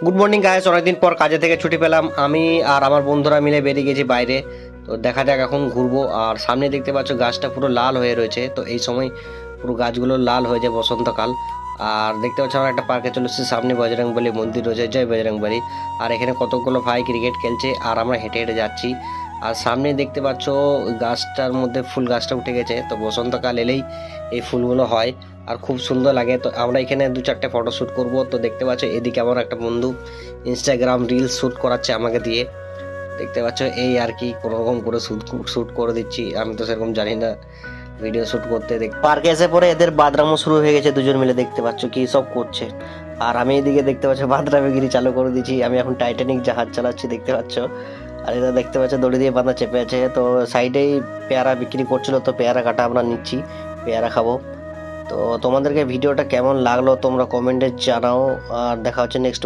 Good morning guys, অনেকদিন পর কাজে থেকে ছুটি পেলাম। আমি আর আমার বন্ধুরা মিলে বেরিয়ে গেছি বাইরে। তো দেখা যাক এখন ঘুরবো। আর সামনে দেখতে পাচ্ছ গাছটা পুরো লাল হয়ে রয়েছে, তো এই সময় পুরো গাছগুলো লাল হয়ে যায় বসন্তকাল। আর দেখতে পাচ্ছ আমরা একটা পার্কে চলে এসেছি, সামনে বজরংবলী মন্দির রয়েছে, জয় বজরংবলী। আর এখানে কতগুলো ভাই ক্রিকেট খেলছে আর আমরা হেঁটে হেঁটে যাচ্ছি। আর সামনে দেখতে পাচ্ছ গাছটার মধ্যে ফুল গাছটা উঠে গেছে, তো বসন্তকাল এলেই এই ফুলগুলো হয় আর খুব সুন্দর লাগে। তো আমরা এখানে 2-4টে ফটো শ্যুট করবো। তো দেখতে পাচ্ছ এদিকে আমার একটা বন্ধু ইনস্টাগ্রাম রিলস শ্যুট করাচ্ছে আমাকে দিয়ে। দেখতে পাচ্ছ এই আর কি কোনো রকম করে শ্যুট করে দিচ্ছি, আমি তো সেরকম জানি না ভিডিও শ্যুট করতে। পার্কে এসে পরে এদের বাদরামো শুরু হয়ে গেছে, দুজন মিলে দেখতে পাচ্ছ কি সব করছে। আর আমি এদিকে দেখতে পাচ্ছ বাদরামিগিরি চালু করে দিচ্ছি, আমি এখন টাইটানিক জাহাজ চালাচ্ছি দেখতে পাচ্ছ। আর এটা দেখতে পাচ্ছ দড়ি দিয়ে বাঁধা চেপে আছে। তো সাইডেই পেয়ারা বিক্রি করছিল, তো পেয়ারা কাটা আমরা নিচ্ছি, পেয়ারা খাবো। তো তোমাদেরকে ভিডিওটা কেমন লাগলো তোমরা কমেন্টে জানাও। আর দেখা হচ্ছে নেক্সট